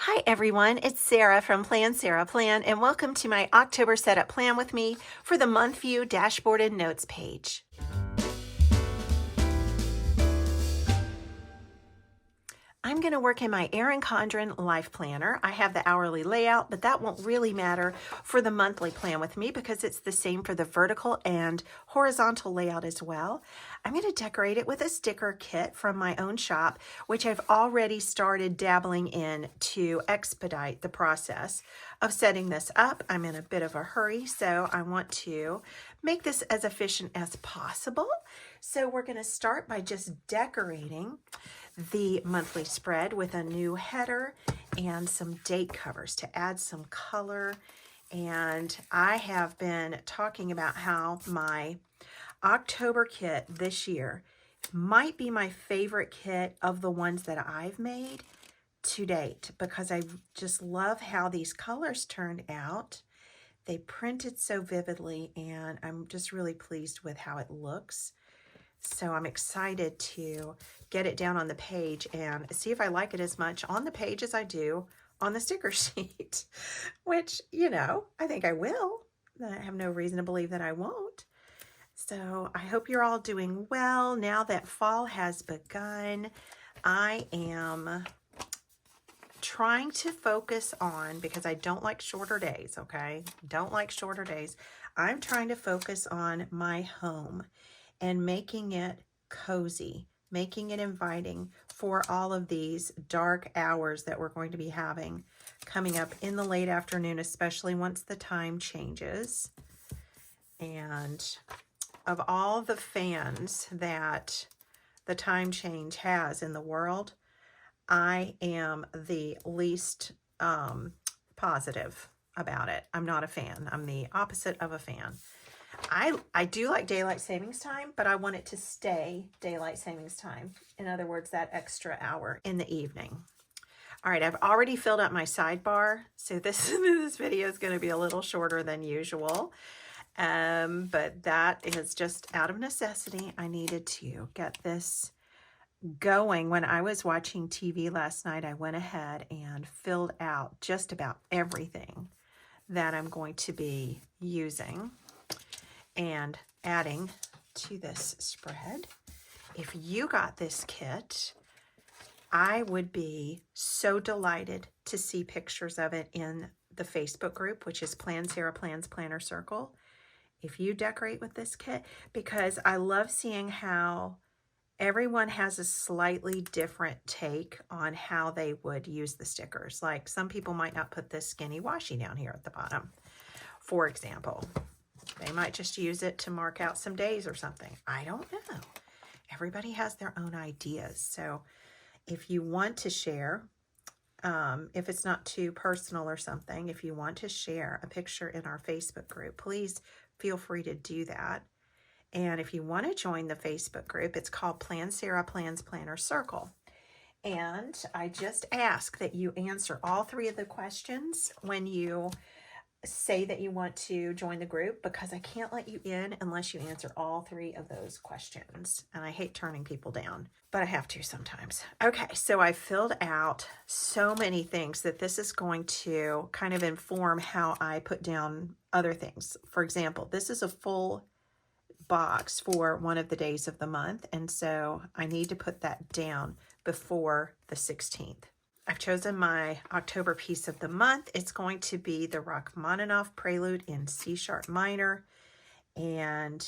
Hi everyone, it's Sarah from Plan Sarah Plan, and welcome to my October setup plan with me for the month view dashboard and notes page. I'm going to work in my Erin Condren life planner. I have the hourly layout, but that won't really matter for the monthly plan with me because it's the same for the vertical and horizontal layout as well. I'm going to decorate it with a sticker kit from my own shop, which I've already started dabbling in to expedite the process of setting this up. I'm in a bit of a hurry, so I want to make this as efficient as possible. So we're going to start by just decorating the monthly spread with a new header and some date covers to add some color. And I have been talking about how my October kit this year might be my favorite kit of the ones that I've made to date because I just love how these colors turned out. They printed so vividly and I'm just really pleased with how it looks. So I'm excited to get it down on the page and see if I like it as much on the page as I do on the sticker sheet, which, I think I will. I have no reason to believe that I won't. So I hope you're all doing well. Now that fall has begun, I am trying to focus on, because I don't like shorter days, okay? Don't like shorter days. I'm trying to focus on my home and making it cozy, making it inviting for all of these dark hours that we're going to be having coming up in the late afternoon, especially once the time changes. And of all the fans that the time change has in the world, I am the least positive about it. I'm not a fan. I'm the opposite of a fan. I do like daylight savings time, but I want it to stay daylight savings time. In other words, that extra hour in the evening. All right, I've already filled up my sidebar, so this video is going to be a little shorter than usual. But that is just out of necessity. I needed to get this going. When I was watching TV last night, I went ahead and filled out just about everything that I'm going to be using and adding to this spread. If you got this kit, I would be so delighted to see pictures of it in the Facebook group, which is Plan Sarah Plans Planner Circle. If you decorate with this kit, because I love seeing how everyone has a slightly different take on how they would use the stickers. Like some people might not put this skinny washi down here at the bottom, for example. They might just use it to mark out some days or something. I don't know. Everybody has their own ideas. So if you want to share, if it's not too personal or something, if you want to share a picture in our Facebook group, please feel free to do that. And if you want to join the Facebook group, it's called Plan Sarah Plans Planner Circle. And I just ask that you answer all three of the questions when you say that you want to join the group, because I can't let you in unless you answer all three of those questions. And I hate turning people down, but I have to sometimes. Okay, so I filled out so many things that this is going to kind of inform how I put down other things. For example, this is a full box for one of the days of the month, and so I need to put that down before the 16th. I've chosen my October piece of the month. It's going to be the Rachmaninoff Prelude in C sharp minor, and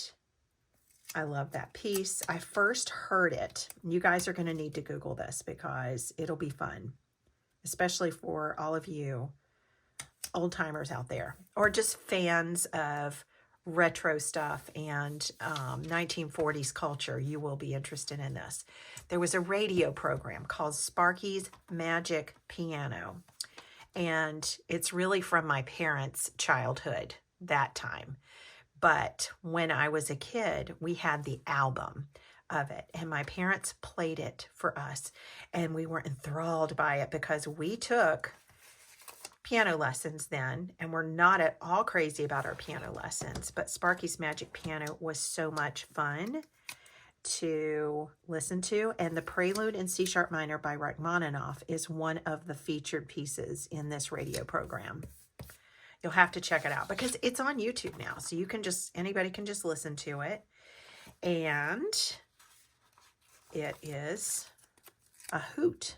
I love that piece. I first heard it. You guys are going to need to Google this because it'll be fun, especially for all of you old timers out there, or just fans of retro stuff and 1940s culture. You will be interested in this. There was a radio program called Sparky's Magic Piano, and it's really from my parents' childhood that time. But when I was a kid, we had the album of it, and my parents played it for us, and we were enthralled by it because we took piano lessons then, and we're not at all crazy about our piano lessons, but Sparky's Magic Piano was so much fun to listen to. And the Prelude in C Sharp Minor by Rachmaninoff is one of the featured pieces in this radio program. You'll have to check it out because it's on YouTube now. So you can just, anybody can just listen to it. And it is a hoot.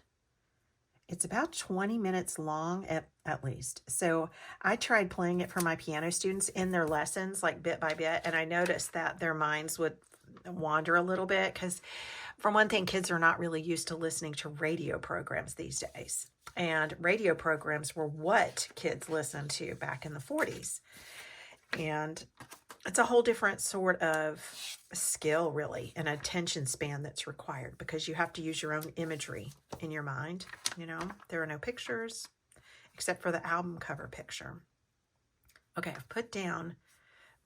It's about 20 minutes long at least. So I tried playing it for my piano students in their lessons, like bit by bit, and I noticed that their minds would wander a little bit because, for one thing, kids are not really used to listening to radio programs these days. And radio programs were what kids listened to back in the 40s. And it's a whole different sort of skill, really, and attention span that's required because you have to use your own imagery in your mind. You know, there are no pictures except for the album cover picture. Okay, I've put down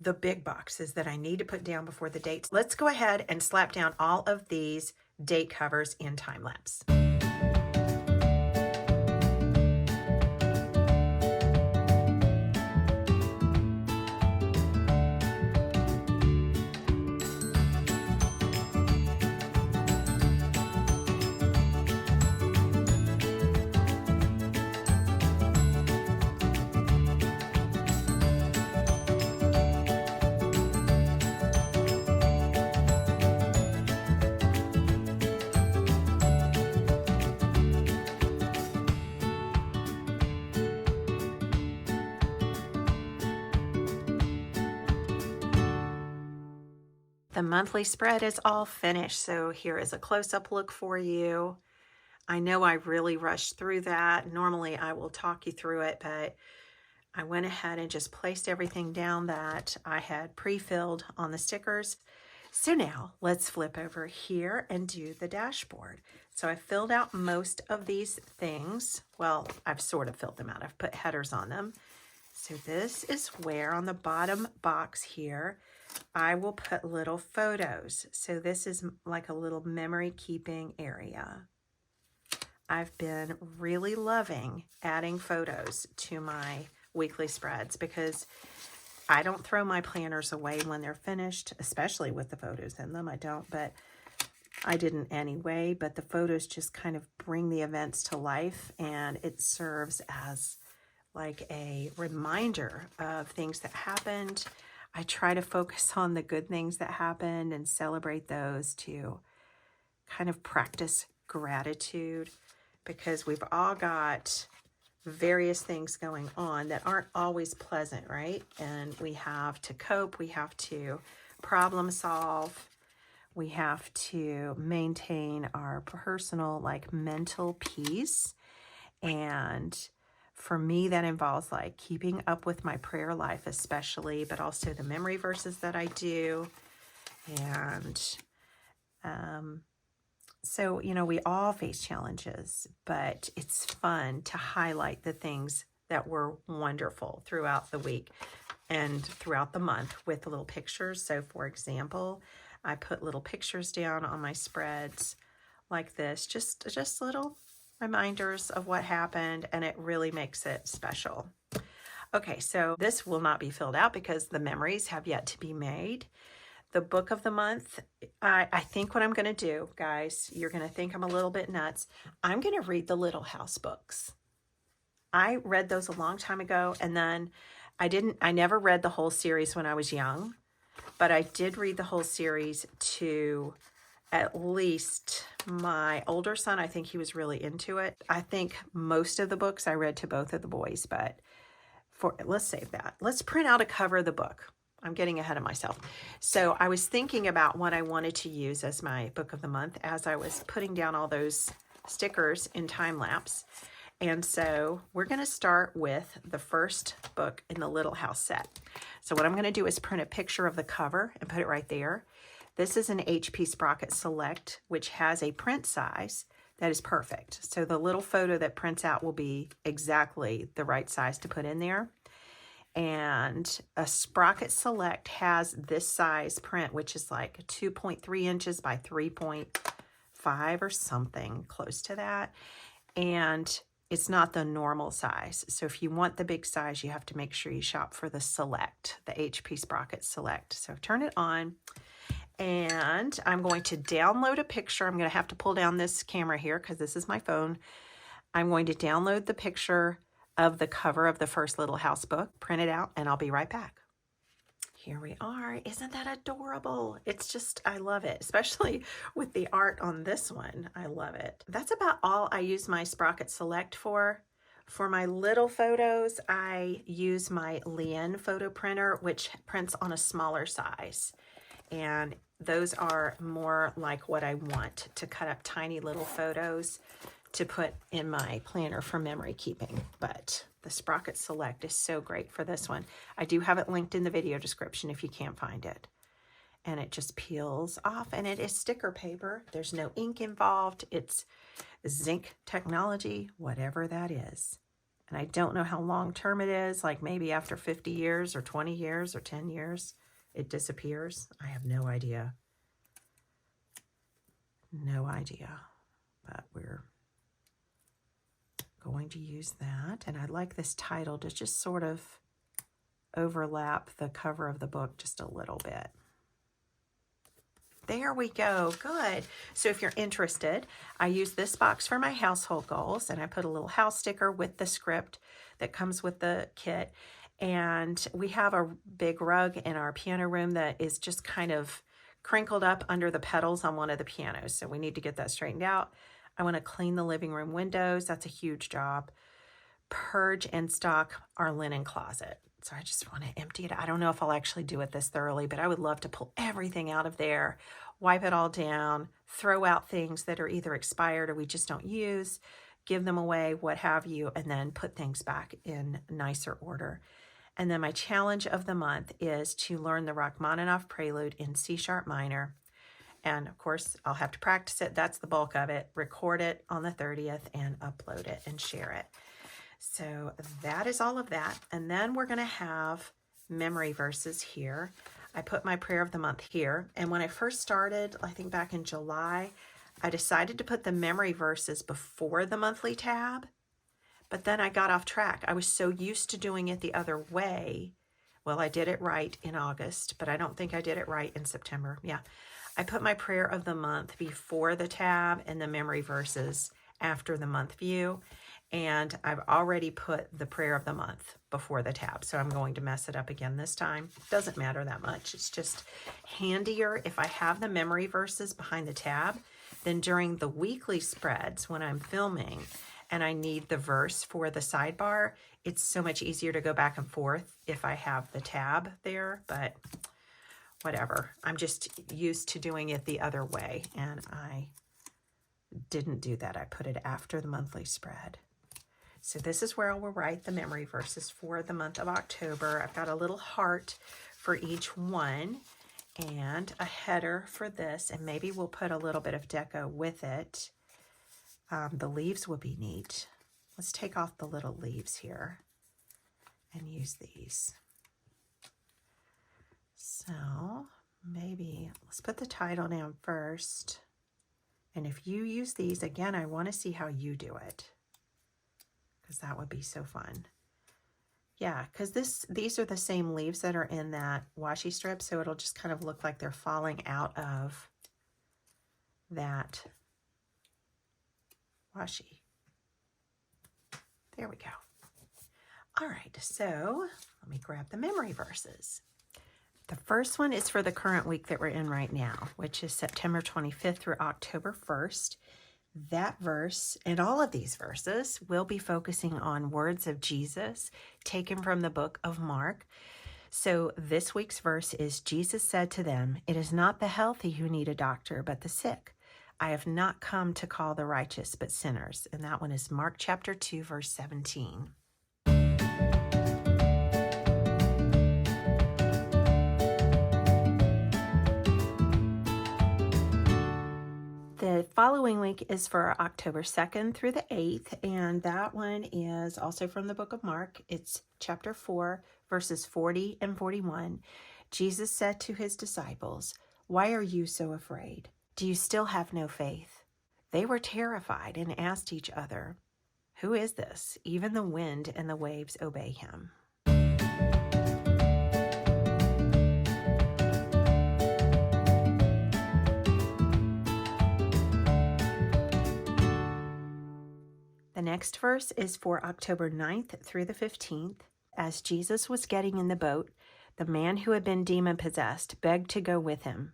the big boxes that I need to put down before the dates. Let's go ahead and slap down all of these date covers in time lapse. The monthly spread is all finished, so here is a close-up look for you. I know I really rushed through that. Normally I will talk you through it, but I went ahead and just placed everything down that I had pre-filled on the stickers. So now let's flip over here and do the dashboard. So I filled out most of these things. Well, I've sort of filled them out. I've put headers on them. So this is where on the bottom box here, I will put little photos. So this is like a little memory keeping area. I've been really loving adding photos to my weekly spreads because I don't throw my planners away when they're finished, especially with the photos in them. I don't, but I didn't anyway. But the photos just kind of bring the events to life, and it serves as like a reminder of things that happened. I try to focus on the good things that happened and celebrate those to kind of practice gratitude, because we've all got various things going on that aren't always pleasant, right? And we have to cope, we have to problem solve, we have to maintain our personal, like, mental peace. And for me, that involves like keeping up with my prayer life especially, but also the memory verses that I do. And so, you know, we all face challenges, but it's fun to highlight the things that were wonderful throughout the week and throughout the month with little pictures. So for example, I put little pictures down on my spreads like this, just little reminders of what happened, and it really makes it special. Okay, so this will not be filled out because the memories have yet to be made. The book of the month, I think what I'm going to do, guys, you're going to think I'm a little bit nuts. I'm going to read the Little House books. I read those a long time ago, and then I never read the whole series when I was young, but I did read the whole series to at least my older son. I think he was really into it. I think most of the books I read to both of the boys, but let's save that. Let's print out a cover of the book. I'm getting ahead of myself. So I was thinking about what I wanted to use as my book of the month as I was putting down all those stickers in time lapse. And so we're going to start with the first book in the Little House set. So what I'm going to do is print a picture of the cover and put it right there. This is an HP Sprocket Select, which has a print size that is perfect. So the little photo that prints out will be exactly the right size to put in there. And a Sprocket Select has this size print, which is like 2.3 inches by 3.5 or something close to that. And it's not the normal size. So if you want the big size, you have to make sure you shop for the Select, the HP Sprocket Select. So turn it on. And I'm going to download a picture. I'm going to have to pull down this camera here because this is my phone. I'm going to download the picture of the cover of the first Little House book, print it out, and I'll be right back. Here we are. Isn't that adorable? It's just, I love it, especially with the art on this one. I love it. That's about all I use my Sprocket Select for. For my little photos, I use my Liene photo printer, which prints on a smaller size. And those are more like what I want to cut up tiny little photos to put in my planner for memory keeping. But the Sprocket Select is so great for this one. I do have it linked in the video description if you can't find it. And it just peels off, and it is sticker paper. There's no ink involved. It's zinc technology, whatever that is. And I don't know how long term it is, like maybe after 50 years or 20 years or 10 years, it disappears. I have no idea. No idea. But we're going to use that. And I like this title to just sort of overlap the cover of the book just a little bit. There we go. Good. So if you're interested, I use this box for my household goals, and I put a little house sticker with the script that comes with the kit. And we have a big rug in our piano room that is just kind of crinkled up under the pedals on one of the pianos. So we need to get that straightened out. I want to clean the living room windows. That's a huge job. Purge and stock our linen closet. So I just want to empty it. I don't know if I'll actually do it this thoroughly, but I would love to pull everything out of there, wipe it all down, throw out things that are either expired or we just don't use, give them away, what have you, and then put things back in nicer order. And then my challenge of the month is to learn the Rachmaninoff Prelude in C# minor. And of course, I'll have to practice it. That's the bulk of it. Record it on the 30th and upload it and share it. So that is all of that. And then we're going to have memory verses here. I put my prayer of the month here. And when I first started, I think back in July, I decided to put the memory verses before the monthly tab. But then I got off track. I was so used to doing it the other way. Well, I did it right in August, but I don't think I did it right in September. Yeah. I put my prayer of the month before the tab and the memory verses after the month view. And I've already put the prayer of the month before the tab. So I'm going to mess it up again this time. Doesn't matter that much. It's just handier if I have the memory verses behind the tab. Then during the weekly spreads when I'm filming and I need the verse for the sidebar, it's so much easier to go back and forth if I have the tab there. But whatever. I'm just used to doing it the other way. And I didn't do that. I put it after the monthly spread. So this is where I will write the memory verses for the month of October. I've got a little heart for each one and a header for this, and maybe we'll put a little bit of deco with it. The leaves will be neat. Let's take off the little leaves here and use these. So maybe let's put the title down first. And if you use these, again, I want to see how you do it, because that would be so fun. Yeah, because these are the same leaves that are in that washi strip, so it'll just kind of look like they're falling out of that washi. There we go. All right, so let me grab the memory verses. The first one is for the current week that we're in right now, which is September 25th through October 1st. That verse and all of these verses will be focusing on words of Jesus taken from the book of Mark. So this week's verse is, Jesus said to them, "It is not the healthy who need a doctor, but the sick. I have not come to call the righteous, but sinners." And that one is Mark chapter 2, verse 17. The following week is for October 2nd through the 8th, and that one is also from the book of Mark. It's chapter 4, verses 40 and 41. Jesus said to his disciples, "Why are you so afraid? Do you still have no faith?" They were terrified and asked each other, "Who is this? Even the wind and the waves obey him." next verse is for October 9th through the 15th. As Jesus was getting in the boat, the man who had been demon-possessed begged to go with him.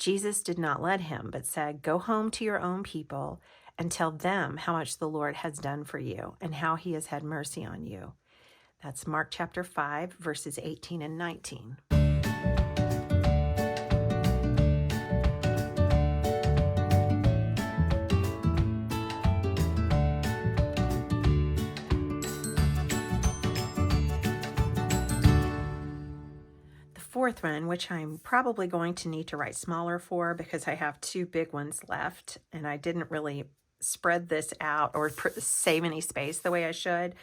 Jesus did not let him, but said, "Go home to your own people and tell them how much the Lord has done for you and how he has had mercy on you." That's Mark chapter 5, verses 18 and 19. Fourth one, which I'm probably going to need to write smaller for because I have two big ones left and I didn't really spread this out or save any space the way I should.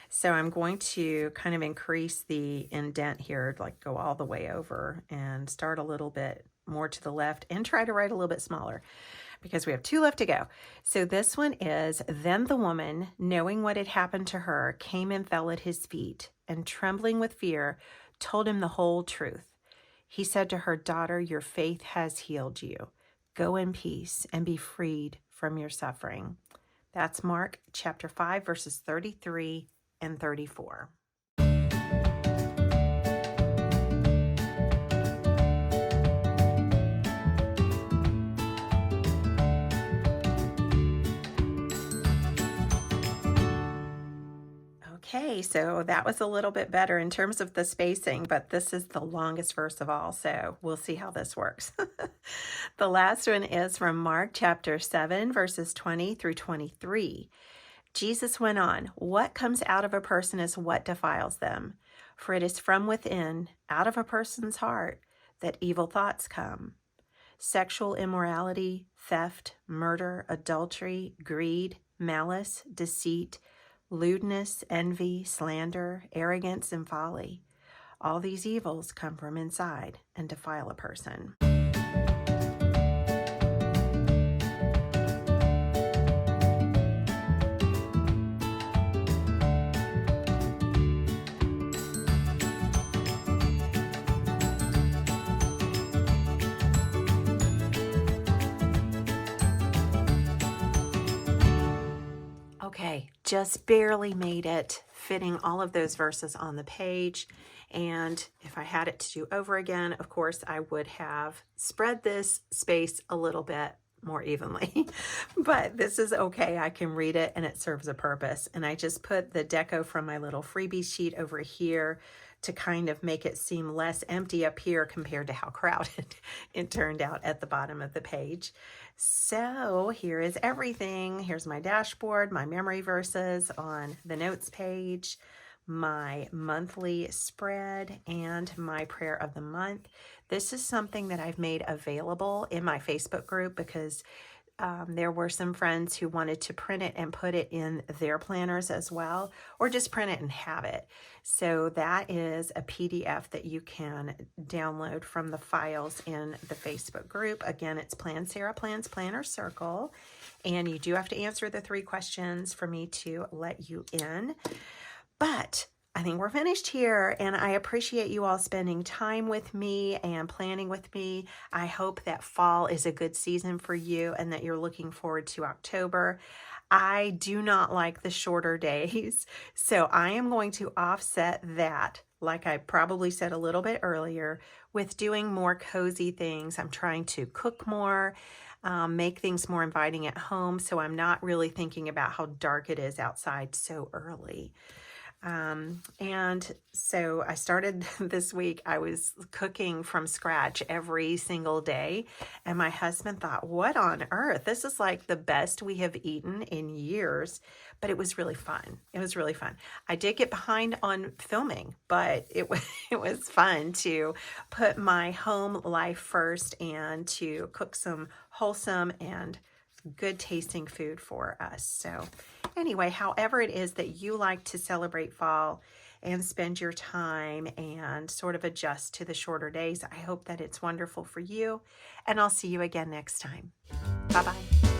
So I'm going to kind of increase the indent here, like go all the way over and start a little bit more to the left and try to write a little bit smaller because we have two left to go. So this one is, "Then the woman, knowing what had happened to her, came and fell at his feet and trembling with fear, told him the whole truth. He said to her, 'Daughter, your faith has healed you. Go in peace and be freed from your suffering.'" That's Mark chapter 5, verses 33 and 34. Okay, so that was a little bit better in terms of the spacing, but this is the longest verse of all, so we'll see how this works. The last one is from Mark chapter 7, verses 20 through 23. Jesus went on, "What comes out of a person is what defiles them. For it is from within, out of a person's heart, that evil thoughts come. Sexual immorality, theft, murder, adultery, greed, malice, deceit, lewdness, envy, slander, arrogance, and folly. All these evils come from inside and defile a person." Okay, just barely made it, fitting all of those verses on the page. And if I had it to do over again, of course, I would have spread this space a little bit more evenly. But this is okay. I can read it and it serves a purpose. And I just put the deco from my little freebie sheet over here to kind of make it seem less empty up here compared to how crowded it turned out at the bottom of the page. So here is everything. Here's my dashboard, my memory verses on the notes page, my monthly spread, and my prayer of the month. This is something that I've made available in my Facebook group because there were some friends who wanted to print it and put it in their planners as well, or just print it and have it. So that is a PDF that you can download from the files in the Facebook group. Again, it's Plan Sarah Plans Planner Circle, and you do have to answer the 3 questions for me to let you in. But I think we're finished here, and I appreciate you all spending time with me and planning with me. I hope that fall is a good season for you and that you're looking forward to October. I do not like the shorter days, so I am going to offset that, like I probably said a little bit earlier, with doing more cozy things. I'm trying to cook more, make things more inviting at home, so I'm not really thinking about how dark it is outside so early. And so I started this week, I was cooking from scratch every single day. And my husband thought, what on earth? This is like the best we have eaten in years. But it was really fun. It was really fun. I did get behind on filming, but it was fun to put my home life first and to cook some wholesome and good tasting food for us. So anyway, however it is that you like to celebrate fall and spend your time and sort of adjust to the shorter days, I hope that it's wonderful for you, and I'll see you again next time. Bye-bye.